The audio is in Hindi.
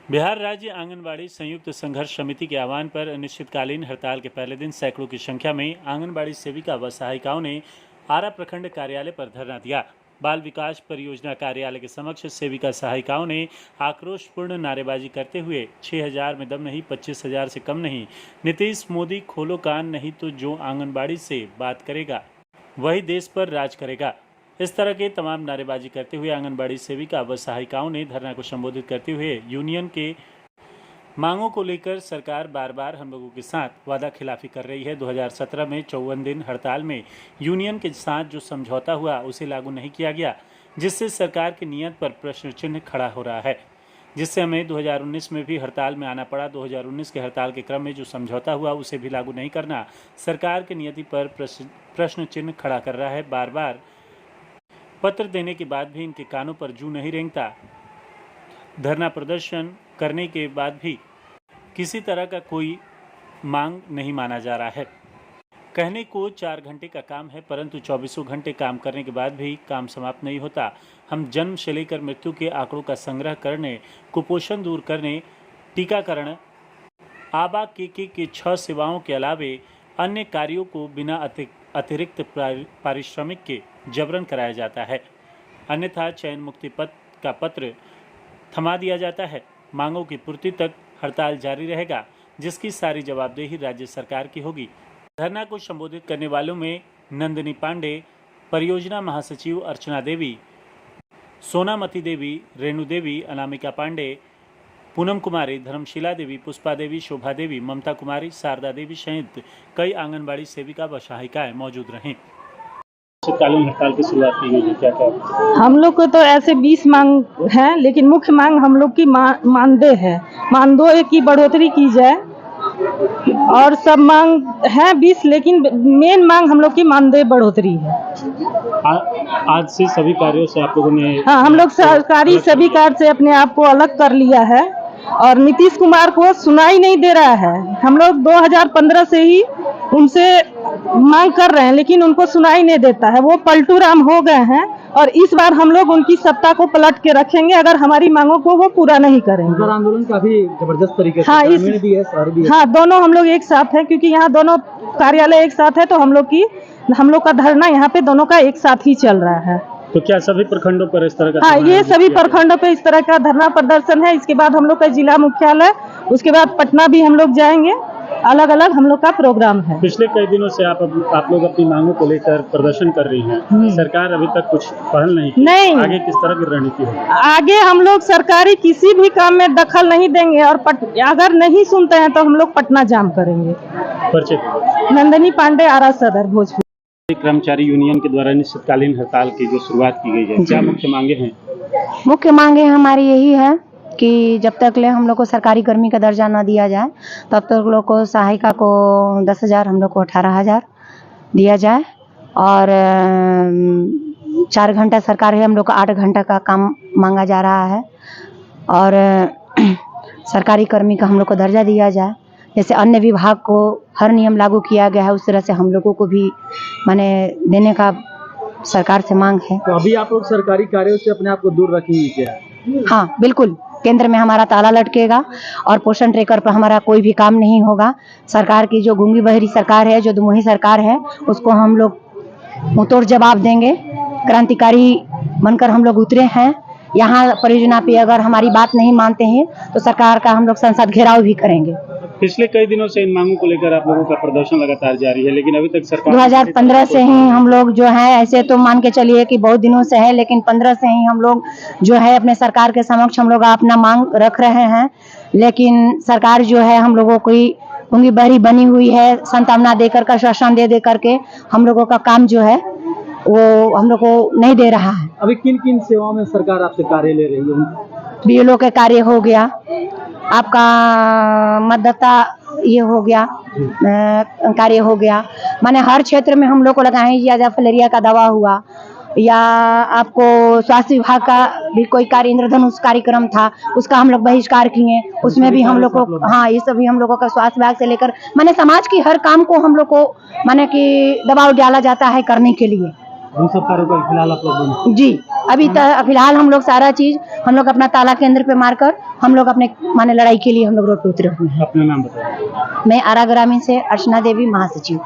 बिहार राज्य आंगनबाड़ी संयुक्त संघर्ष समिति के आह्वान पर अनिश्चितकालीन हड़ताल के पहले दिन सैकड़ों की संख्या में आंगनबाड़ी सेविका व सहायिकाओं ने आरा प्रखंड कार्यालय पर धरना दिया। बाल विकास परियोजना कार्यालय के समक्ष सेविका सहायिकाओं ने आक्रोशपूर्ण नारेबाजी करते हुए 6000 में दम नहीं, 25,000 से कम नहीं, नीतीश मोदी खोलो कान, नहीं तो जो आंगनबाड़ी से बात करेगा वही देश पर राज करेगा, इस तरह के तमाम नारेबाजी करते हुए आंगनबाड़ी सेविका व सहायिकाओं ने धरना को संबोधित करते हुए यूनियन के मांगों को लेकर सरकार बार बार हम लोगों के साथ वादा खिलाफी कर रही है। 2017 में 54 दिन हड़ताल में यूनियन के साथ जो समझौता हुआ उसे लागू नहीं किया गया, जिससे सरकार की नीयत पर प्रश्न चिन्ह खड़ा हो रहा है, जिससे हमें 2019 में भी हड़ताल में आना पड़ा। 2019 के हड़ताल के क्रम में जो समझौता हुआ उसे भी लागू नहीं करना सरकार की नीयति पर प्रश्न चिन्ह खड़ा कर रहा है। बार बार पत्र देने के बाद भी इनके कानों पर जू नहीं रेंगता। धरना प्रदर्शन करने के बाद भी किसी तरह का कोई मांग नहीं माना जा रहा है। कहने को 4 घंटे का काम है, परंतु 24 घंटे काम करने के बाद भी काम समाप्त नहीं होता। हम जन्म से लेकर मृत्यु के आंकड़ों का संग्रह करने, कुपोषण दूर करने, टीकाकरण, आबा के 6 सेवाओं के अलावे अन्य कार्यों को बिना अतिरिक्त पारिश्रमिक के जबरन कराया जाता है, अन्यथा चयन मुक्ति पत्र का पत्र थमा दिया जाता है। मांगों की पूर्ति तक हड़ताल जारी रहेगा, जिसकी सारी जवाबदेही राज्य सरकार की होगी। धरना को संबोधित करने वालों में नंदिनी पांडे, परियोजना महासचिव अर्चना देवी, सोनामती देवी, रेणु देवी, अनामिका पांडे, पूनम कुमारी, धर्मशिला देवी, पुष्पा देवी, शोभा देवी, ममता कुमारी, शारदा देवी सहित कई आंगनबाड़ी सेविका व सहायिकाएं मौजूद रहें। अनिश्चितकालीन हड़ताल की शुरुआत की गई है, क्या क्या? हम लोग को तो ऐसे 20 मांग है, लेकिन मुख्य मांग हम लोग की मानदेय है। मानदेय की बढ़ोतरी की जाए और सब मांग है 20, लेकिन मेन मांग हम लोग की मानदेय बढ़ोतरी है। आज से सभी कार्यों से आप लोगों ने हम लोग सरकारी सभी कार्य से अपने आप को अलग कर लिया है और नीतीश कुमार को सुनाई नहीं दे रहा है। हम लोग 2015 से ही उनसे मांग कर रहे हैं, लेकिन उनको सुनाई नहीं देता है। वो पलटू राम हो गए हैं और इस बार हम लोग उनकी सत्ता को पलट के रखेंगे अगर हमारी मांगों को वो पूरा नहीं करेंगे। आंदोलन काफी जबरदस्त तरीके से ग्रामीण भी है, शहर भी है। हाँ, दोनों हम लोग एक साथ हैं, क्योंकि यहाँ दोनों कार्यालय एक साथ है, तो हम लोग का धरना यहाँ पे दोनों का एक साथ ही चल रहा है। तो क्या सभी प्रखंडों पर इस तरह का? हाँ, ये सभी प्रखंडों पे इस तरह का धरना प्रदर्शन है। इसके बाद हम लोग का जिला मुख्यालय, उसके बाद पटना भी हम लोग जाएंगे। अलग अलग हम लोग का प्रोग्राम है। पिछले कई दिनों से आप लोग अपनी मांगों को लेकर प्रदर्शन कर रही हैं। सरकार अभी तक कुछ पहल नहीं की। नहीं, आगे किस तरह की रणनीति होगी? आगे हम लोग सरकारी किसी भी काम में दखल नहीं देंगे और अगर नहीं सुनते हैं तो हम लोग पटना जाम करेंगे। परिचय? नंदिनी पांडे, आरा सदर, भोजपुर। कर्मचारी यूनियन के द्वारा निश्चितकालीन हड़ताल की जो शुरुआत की गई है, क्या मुख्य मांगे हैं? मुख्य मांगे हमारी यही है कि जब तक ले हम लोग को सरकारी कर्मी का दर्जा न दिया जाए, तब तक लोग को सहायिका को 10,000, हम लोग को 18,000 दिया जाए और 4 घंटा सरकार है, हम लोग को 8 घंटा का काम मांगा जा रहा है और सरकारी कर्मी का हम लोग को दर्जा दिया जाए। जैसे अन्य विभाग को हर नियम लागू किया गया है, उस तरह से हम लोगों को भी माने देने का सरकार से मांग है। तो अभी आप लोग सरकारी कार्यों से अपने आप को दूर रखेंगे क्या? हाँ, बिल्कुल। केंद्र में हमारा ताला लटकेगा और पोषण ट्रैकर पर हमारा कोई भी काम नहीं होगा। सरकार की जो गूंगी बहरी सरकार है, जो दुमोही सरकार है, उसको हम लोग मुंहतोड़ जवाब देंगे। क्रांतिकारी बनकर हम लोग उतरे हैं। यहाँ परियोजना पे अगर हमारी बात नहीं मानते हैं तो सरकार का हम लोग संसद घेराव भी करेंगे। पिछले कई दिनों से इन मांगों को लेकर आप लोगों का प्रदर्शन लगातार जारी है, लेकिन अभी तक सरकार 2015 से ही हम लोग जो है, ऐसे तो मान के चलिए कि बहुत दिनों से है, लेकिन 15 से ही हम लोग जो है अपने सरकार के समक्ष हम लोग अपना मांग रख रहे हैं। लेकिन सरकार जो है हम लोगों को गूंगी बहरी बनी हुई है। सांत्वना देकर का शासन दे करके हम लोगों का काम जो है वो हम लोग को नहीं दे रहा है। अभी किन किन सेवाओं में सरकार आपसे कार्य ले रही है? बीएलओ के कार्य हो गया, आपका मतदाता ये हो गया, कार्य हो गया, माने हर क्षेत्र में हम लोग को लगाए। या फलेरिया का दवा हुआ या आपको स्वास्थ्य विभाग का भी कोई कार्य, इंद्रधनुष कार्यक्रम था, उसका हम लोग बहिष्कार किए। उसमें भी हम लोग को, हाँ, ये सभी हम लोगों का स्वास्थ्य विभाग से लेकर माने समाज की हर काम को हम लोग को माने कि दबाव डाला जाता है करने के लिए। उन सब कार्यों का फिलहाल आप लोग बंद। जी अभी फिलहाल हम लोग सारा चीज हम लोग अपना ताला केंद्र पे मारकर हम लोग अपने माने लड़ाई के लिए हम लोग रोड पे उतरे हुए हैं। अपना नाम बताइए। मैं आरा ग्रामीण से अर्चना देवी महासचिव।